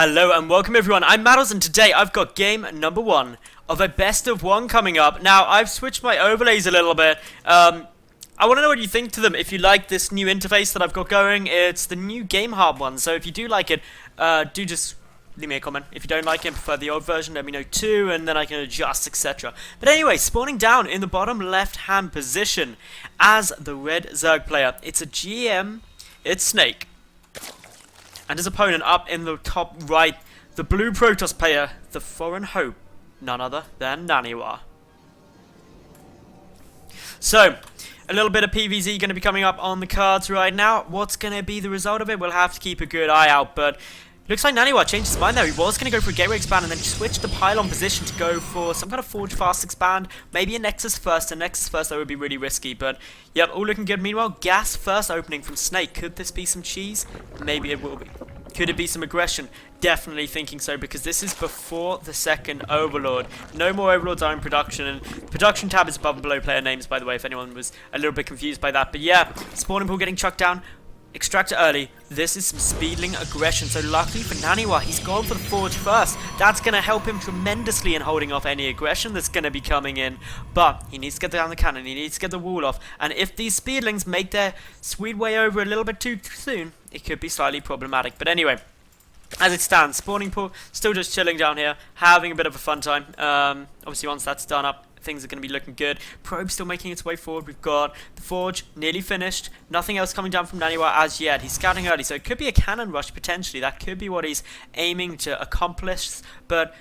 Hello and welcome everyone, I'm Madals and today I've got game number 1 of a best of 1 coming up. Now I've switched my overlays a little bit. I want to know what you think to them, if you like this new interface that I've got going. It's the new Game Hub one, so if you do like it, do just leave me a comment. If you don't like it and prefer the old version, let me know too, and then I can adjust, etc. But anyway, spawning down in the bottom left hand position as the red Zerg player, it's a GM, it's Snake. And his opponent up in the top right, the blue Protoss player, the foreign hope, none other than NaNiwa. So, a little bit of PvZ going to be coming up on the cards right now. What's going to be the result of it? We'll have to keep a good eye out, but looks like NaNiwa changed his mind there. He was going to go for a gateway expand and then switch the pylon position to go for some kind of forge fast expand. Maybe a Nexus first. A Nexus first, that would be really risky. But, yep, all looking good. Meanwhile, gas first opening from Snake. Could this be some cheese? Maybe it will be. Could it be some aggression? Definitely thinking so, because this is before the second Overlord. No more Overlords are in production, and production tab is above and below player names, by the way, if anyone was a little bit confused by that. But yeah, spawning pool getting chucked down. Extractor early. This is some speedling aggression. So luckily for NaNiwa, he's gone for the forge first. That's going to help him tremendously in holding off any aggression that's going to be coming in. But he needs to get down the cannon. He needs to get the wall off. And if these speedlings make their sweet way over a little bit too soon, it could be slightly problematic. But anyway, as it stands, spawning pool still just chilling down here, having a bit of a fun time. Obviously once that's done up, things are going to be looking good. Probe still making its way forward. We've got the forge nearly finished. Nothing else coming down from NaNiwa as yet. He's scouting early, so it could be a cannon rush potentially. That could be what he's aiming to accomplish. But,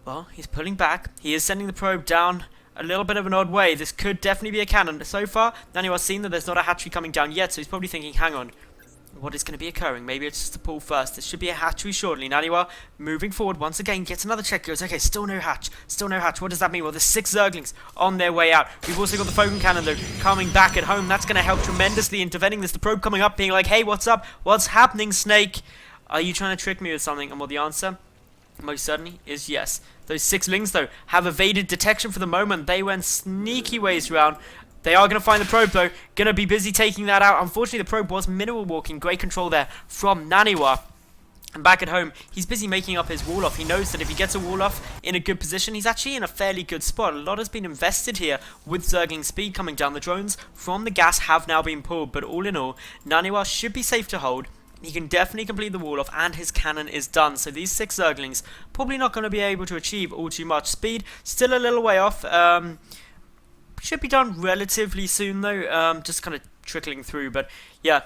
well, he's pulling back. He is sending the probe down a little bit of an odd way. This could definitely be a cannon. So far, NaNiwa's seen that there's not a hatchery coming down yet, so he's probably thinking, hang on, what is going to be occurring? Maybe it's just a pull first. This should be a hatchery shortly. NaNiwa moving forward once again, gets another check, goes, okay, still no hatch. Still no hatch. What does that mean? Well, there's 6 Zerglings on their way out. We've also got the Fogan Cannon, though, coming back at home. That's going to help tremendously in preventing this. The probe coming up, being like, hey, what's up? What's happening, Snake? Are you trying to trick me with something? And well, the answer, most certainly, is yes. Those 6 Lings, though, have evaded detection for the moment. They went sneaky ways around. They are going to find the probe, though. Going to be busy taking that out. Unfortunately, the probe was minimal walking. Great control there from NaNiwa. And back at home, he's busy making up his wall off. He knows that if he gets a wall off in a good position, he's actually in a fairly good spot. A lot has been invested here with Zergling speed coming down. The drones from the gas have now been pulled. But all in all, NaNiwa should be safe to hold. He can definitely complete the wall off, and his cannon is done. So these 6 Zerglings probably not going to be able to achieve all too much. Speed still a little way off. Should be done relatively soon though, just kind of trickling through, but yeah,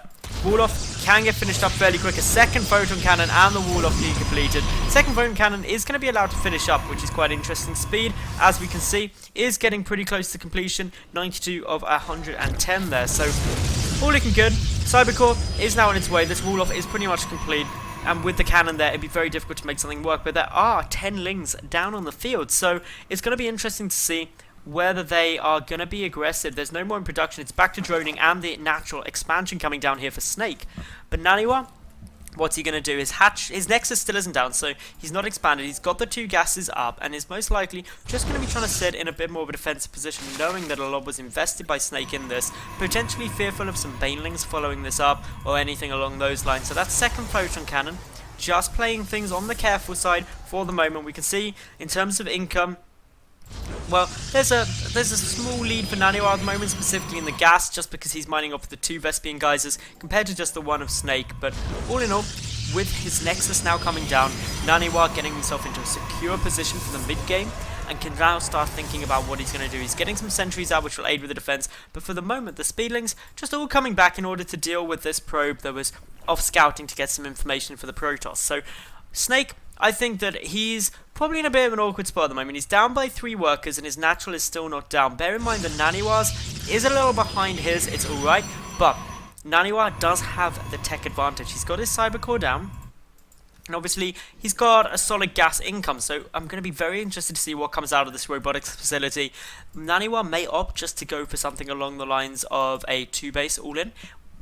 wall off can get finished up fairly quick. A second photon cannon and the wall off being completed. Second photon cannon is going to be allowed to finish up, which is quite interesting. Speed, as we can see, is getting pretty close to completion, 92 of 110 there, so all looking good. Cybercore is now on its way. This wall off is pretty much complete. And with the cannon there, it'd be very difficult to make something work, but there are 10 Lings down on the field, so it's going to be interesting to see whether they are going to be aggressive. There's no more in production. It's back to droning and the natural expansion coming down here for Snake. But NaNiwa, what's he going to do? His Nexus still isn't down, so he's not expanded. He's got the 2 gases up and is most likely just going to be trying to sit in a bit more of a defensive position, knowing that a lot was invested by Snake in this, potentially fearful of some Banelings following this up or anything along those lines. So that's second photon cannon, just playing things on the careful side for the moment. We can see in terms of income, well, there's a small lead for NaNiwa at the moment, specifically in the gas, just because he's mining off the 2 Vespian geysers compared to just the 1 of Snake. But all in all, with his Nexus now coming down, NaNiwa getting himself into a secure position for the mid-game and can now start thinking about what he's going to do. He's getting some sentries out, which will aid with the defense, but for the moment, the speedlings just all coming back in order to deal with this probe that was off scouting to get some information for the Protoss. So, Snake, I think that he's probably in a bit of an awkward spot at the moment. He's down by 3 workers and his natural is still not down. Bear in mind that NaNiwa's is a little behind his. It's alright, but NaNiwa does have the tech advantage. He's got his cybercore down, and obviously he's got a solid gas income, so I'm going to be very interested to see what comes out of this robotics facility. NaNiwa may opt just to go for something along the lines of a 2-base all-in,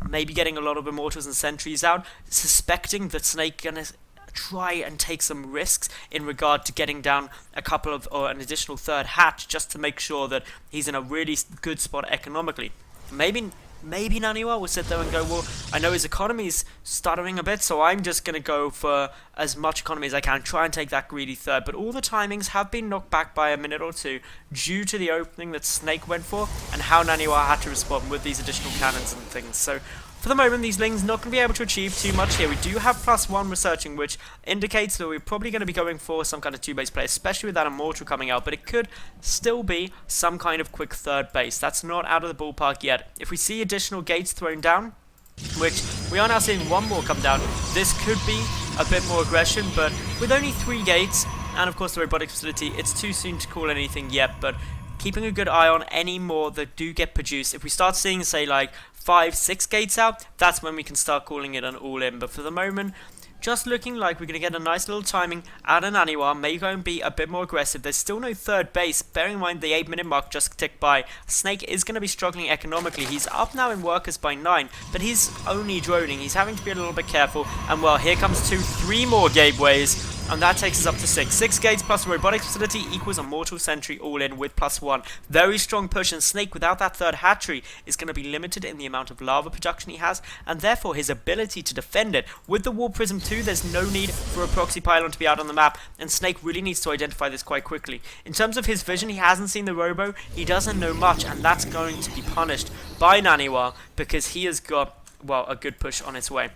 maybe getting a lot of immortals and sentries out, suspecting that Snake gonna try and take some risks in regard to getting down a couple of, or an additional 3rd hatch, just to make sure that he's in a really good spot economically. Maybe maybe NaNiwa will sit there and go, well, I know his economy's stuttering a bit, so I'm just going to go for as much economy as I can, try and take that greedy third. But all the timings have been knocked back by a minute or two due to the opening that Snake went for and how NaNiwa had to respond with these additional cannons and things. So for the moment, these Lings not going to be able to achieve too much here. We do have +1 researching, which indicates that we're probably going to be going for some kind of 2-base play, especially with that Immortal coming out, but it could still be some kind of quick third base. That's not out of the ballpark yet. If we see additional gates thrown down, which we are now seeing one more come down, this could be a bit more aggression, but with only 3 gates, and of course the robotics facility, it's too soon to call anything yet, but keeping a good eye on any more that do get produced. If we start seeing, say, like 5-6 gates out, that's when we can start calling it an all-in. But for the moment, just looking like we're going to get a nice little timing out of NaNiwa. May go and be a bit more aggressive. There's still no third base. Bearing in mind the 8-minute mark just ticked by. Snake is going to be struggling economically. He's up now in workers by 9, but he's only droning. He's having to be a little bit careful. And well, here comes 3 more gateways. And that takes us up to 6. 6 gates plus a robotics facility equals a mortal sentry all in with +1. Very strong push, and Snake without that third hatchery is going to be limited in the amount of lava production he has, and therefore his ability to defend it. With the Warp Prism 2, there's no need for a proxy pylon to be out on the map, and Snake really needs to identify this quite quickly. In terms of his vision, he hasn't seen the robo, he doesn't know much, and that's going to be punished by NaNiwa because he has got, well, a good push on its way.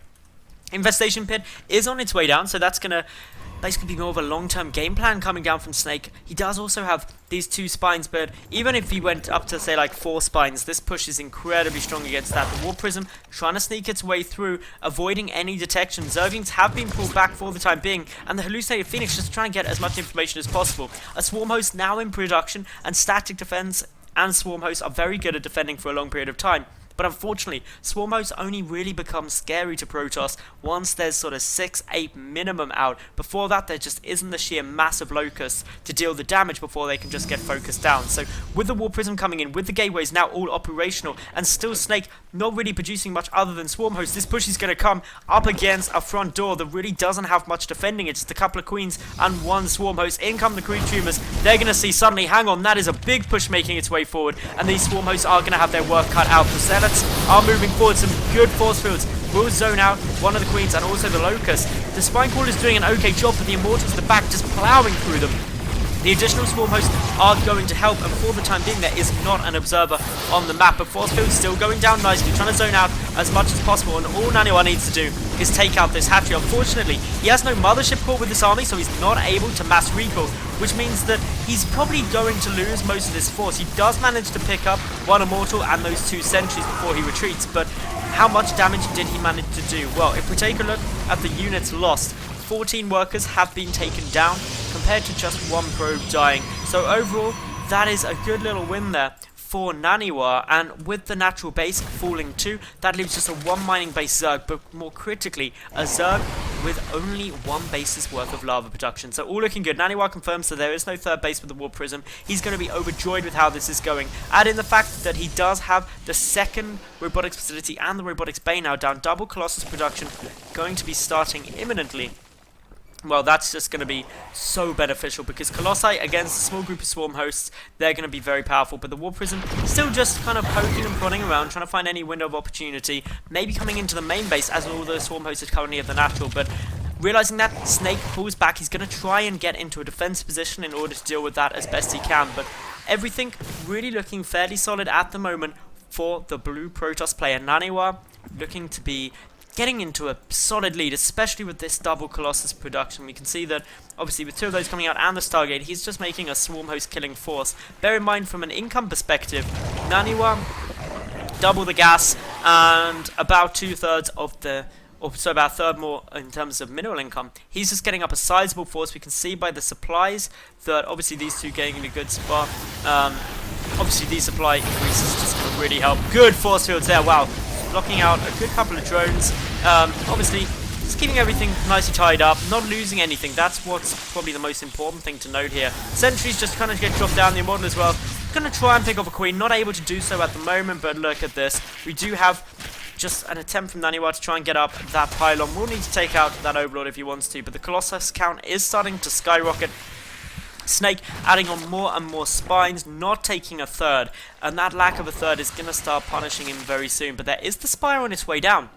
Infestation Pit is on its way down, so that's going to basically be more of a long-term game plan coming down from Snake. He does also have these 2 spines, but even if he went up to, say, like 4 spines, this push is incredibly strong against that. The Warp Prism trying to sneak its way through, avoiding any detection. Zerglings have been pulled back for the time being, and the Hallucinated Phoenix just trying to get as much information as possible. A Swarm Host now in production, and Static Defense and Swarm Hosts are very good at defending for a long period of time. But unfortunately, Swarm Hosts only really become scary to Protoss once there's sort of 6-8 minimum out. Before that, there just isn't the sheer mass of locusts to deal the damage before they can just get focused down. So with the Warp Prism coming in, with the gateways now all operational, and still Snake not really producing much other than Swarm Hosts, this push is going to come up against a front door that really doesn't have much defending. It's just a couple of Queens and 1 Swarm Host. In come the Queen Tumors. They're going to see suddenly, hang on, that is a big push making its way forward, and these Swarm Hosts are going to have their work cut out. The are moving forward, some good force fields will zone out one of the Queens and also the Locust. The Spine Call is doing an okay job, but the Immortals at the back just ploughing through them. The additional Swarm Hosts are going to help, and for the time being there is not an observer on the map, but force field still going down nicely, trying to zone out as much as possible, and all NaNiwa needs to do is take out this hatchery. Unfortunately, he has no Mothership Core with this army, so he's not able to mass recall, which means that he's probably going to lose most of this force. He does manage to pick up 1 Immortal and those 2 sentries before he retreats, but how much damage did he manage to do? Well, if we take a look at the units lost, 14 workers have been taken down compared to just 1 probe dying. So overall, that is a good little win there for NaNiwa, and with the natural base falling too, that leaves just a 1 mining base Zerg, but more critically, a Zerg with only 1 base's worth of lava production. So all looking good. NaNiwa confirms that there is no third base with the Warp Prism. He's going to be overjoyed with how this is going. Add in the fact that he does have the 2nd robotics facility and the robotics bay now down. Double Colossus production going to be starting imminently. Well, that's just going to be so beneficial because Colossi against a small group of Swarm Hosts, they're going to be very powerful. But the Warp Prism still just kind of poking and prodding around, trying to find any window of opportunity, maybe coming into the main base as all the Swarm Hosts are currently at the natural. But realizing that, Snake pulls back. He's going to try and get into a defense position in order to deal with that as best he can. But everything really looking fairly solid at the moment for the blue Protoss player. NaNiwa looking to be getting into a solid lead, especially with this double Colossus production. We can see that, obviously, with 2 of those coming out and the Stargate, he's just making a Swarm Host killing force. Bear in mind, from an income perspective, NaNiwa double the gas and about 2/3 of the, or so about a third more in terms of mineral income. He's just getting up a sizable force. We can see by the supplies that obviously these 2 getting in a good spot. Obviously, these supply increases just going to really help. Good force fields there, wow. Blocking out a good couple of drones. Obviously, just keeping everything nicely tied up, not losing anything. That's what's probably the most important thing to note here. Sentries just kind of get dropped down the Immortal as well. Going to try and pick off a Queen, not able to do so at the moment, but look at this. We do have just an attempt from NaNiwa to try and get up that pylon. We'll need to take out that Overlord if he wants to, but the Colossus count is starting to skyrocket. Snake adding on more and more spines, not taking a third, and that lack of a third is going to start punishing him very soon. But there is the Spire on its way down,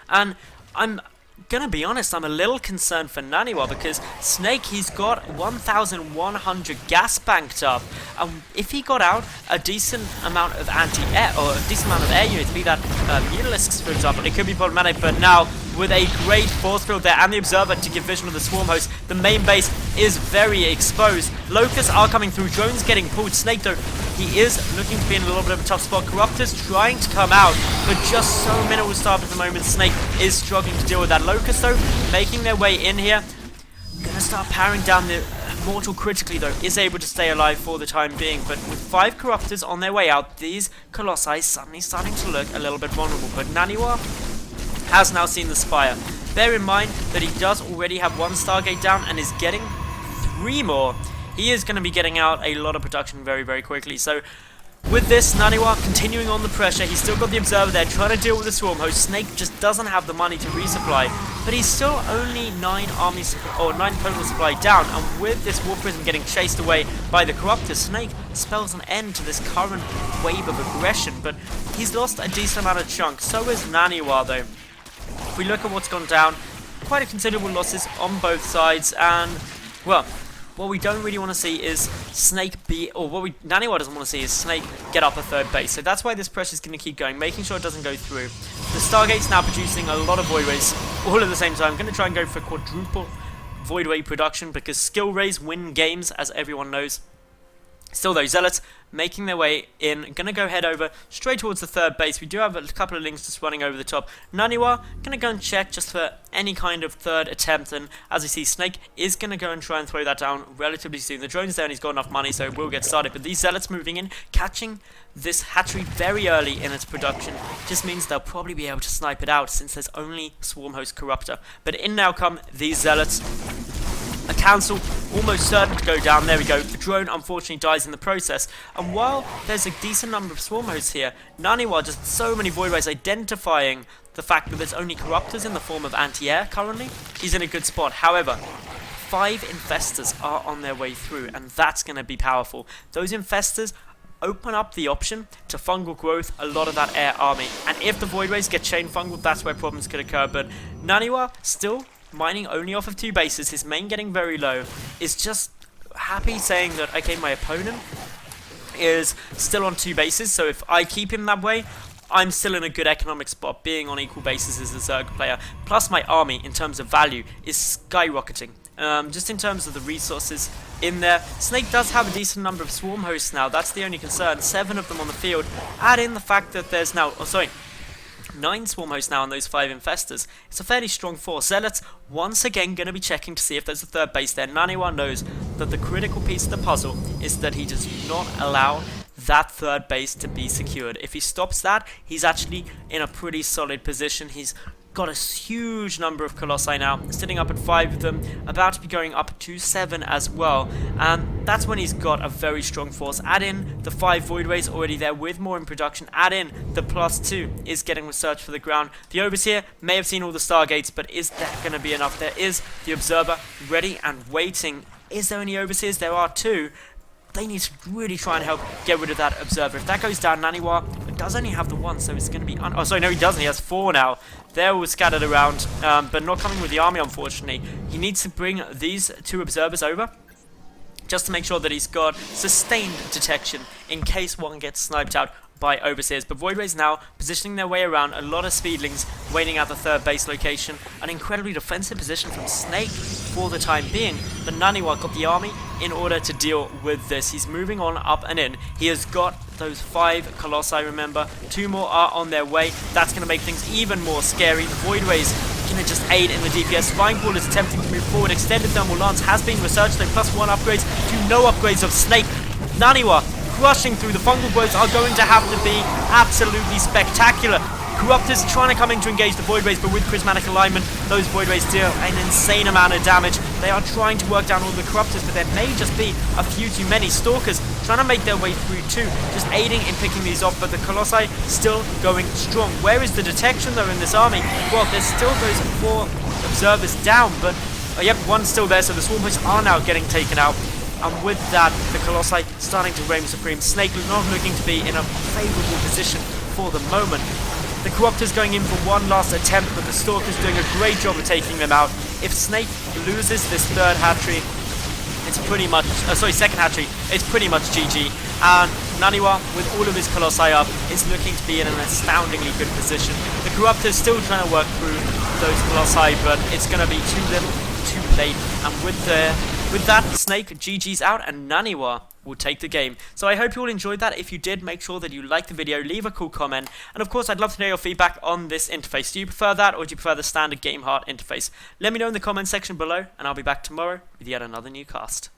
and I'm gonna be honest, I'm a little concerned for NaNiwa because Snake, he's got 1,100 gas banked up, and if he got out a decent amount of anti-air, or a decent amount of air units, be that Mutalisks for example, it could be problematic. But now, with a great force field there and the Observer to give vision of the Swarm host, the main base is very exposed. Locusts are coming through, drones getting pulled. Snake though, he is looking to be in a little bit of a tough spot. Corruptors trying to come out, but just so minimal staff at the moment. Snake is struggling to deal with that. Locusts though, making their way in here. Gonna start powering down the Mortal critically though, is able to stay alive for the time being. But with 5 Corruptors on their way out, these Colossi suddenly starting to look a little bit vulnerable. But NaNiwa has now seen the Spire. Bear in mind that he does already have 1 Stargate down and is getting 3 more. He is going to be getting out a lot of production very, very quickly. So with this, NaNiwa continuing on the pressure. He's still got the Observer there trying to deal with the Swarm host. Snake just doesn't have the money to resupply, but he's still only 9 total supply down. And with this War Prism getting chased away by the Corruptors, Snake spells an end to this current wave of aggression. But he's lost a decent amount of chunk. So is NaNiwa though. If we look at what's gone down, quite a considerable losses on both sides, and well, what we don't really want to see is Snake NaNiwa doesn't want to see is Snake get up a 3rd base. So that's why this pressure is going to keep going, making sure it doesn't go through. The Stargate's now producing a lot of Void Rays all at the same time. I'm going to try and go for quadruple Void Ray production because skill rays win games, as everyone knows. Still though, Zealots making their way in, gonna go head over straight towards the 3rd base. We do have a couple of links just running over the top. NaNiwa gonna go and check just for any kind of 3rd attempt, and as you see, Snake is gonna go and try and throw that down relatively soon. The drone's there and he's got enough money, so we'll get started. But these Zealots moving in, catching this hatchery very early in its production, just means they'll probably be able to snipe it out since there's only Swarm Host Corruptor. But in now come these Zealots. A Council almost certain to go down. There we go. The drone unfortunately dies in the process. And while there's a decent number of Swarm hosts here, NaNiwa just so many Void Rays identifying the fact that there's only Corruptors in the form of anti-air currently. He's in a good spot. However, 5 Infestors are on their way through, and that's going to be powerful. Those Infestors open up the option to fungal growth a lot of that air army. And if the Void Rays get chain fungal, that's where problems could occur. But NaNiwa still mining only off of 2 bases, his main getting very low, is just happy saying that, okay, my opponent is still on 2 bases, so if I keep him that way, I'm still in a good economic spot, being on equal bases as a Zerg player. Plus my army, in terms of value, is skyrocketing. Just in terms of the resources in there, Snake does have a decent number of Swarm hosts now, that's the only concern, 7 of them on the field. Add in the fact that there's now, 9 Swarm hosts now on those 5 Infestors. It's a fairly strong force. Zealots once again going to be checking to see if there's a 3rd base there. NaNiwa knows that the critical piece of the puzzle is that he does not allow that 3rd base to be secured. If he stops that, he's actually in a pretty solid position. He's got a huge number of Colossi now, sitting up at 5 of them, about to be going up to 7 as well, and that's when he's got a very strong force. Add in the 5 Void Rays already there with more in production, add in the +2 is getting research for the ground. The Overseer may have seen all the Stargates, but is that going to be enough? There is the Observer ready and waiting. Is there any Overseers? There are 2. They need to really try and help get rid of that Observer. If that goes down, NaNiwa does only have the 1, so it's going to be... oh, sorry, no, he doesn't. He has 4 now. They're all scattered around, but not coming with the army, unfortunately. He needs to bring these 2 Observers over, just to make sure that he's got sustained detection in case one gets sniped out by Overseers. But Void Rays now positioning their way around, a lot of Speedlings waiting at the 3rd base location. An incredibly defensive position from Snake for the time being, but NaNiwa got the army in order to deal with this. He's moving on up and in. He has got those 5 Colossi, remember. 2 more are on their way. That's going to make things even more scary. The Void Rays going to just aid in the DPS. Flying Ball is attempting to move forward. Extended Thermal Lance has been researched, though +1 upgrades to no upgrades of Snake. NaNiwa rushing through. The fungal growths are going to have to be absolutely spectacular. Corruptors trying to come in to engage the Void Rays, but with Prismatic Alignment, those Void Rays deal an insane amount of damage. They are trying to work down all the Corruptors, but there may just be a few too many. Stalkers trying to make their way through too, just aiding in picking these off, but the Colossi still going strong. Where is the detection though in this army? Well, there's still those 4 Observers down, but yep, 1's still there, so the Swarm hosts are now getting taken out. And with that, the Colossi starting to reign supreme. Snake not looking to be in a favourable position for the moment. The Co-opters going in for one last attempt, but the Stalkers doing a great job of taking them out. If Snake loses this third hatchery, it's pretty much, second hatchery, it's pretty much GG. And NaNiwa, with all of his Colossi up, is looking to be in an astoundingly good position. The Corruptor's still trying to work through those Colossi, but it's going to be too little, too late. And with that, Snake GG's out, and NaNiwa will take the game. So I hope you all enjoyed that. If you did, make sure that you like the video, leave a cool comment, and of course I'd love to know your feedback on this interface. Do you prefer that, or do you prefer the standard Game Heart interface? Let me know in the comment section below, and I'll be back tomorrow with yet another new cast.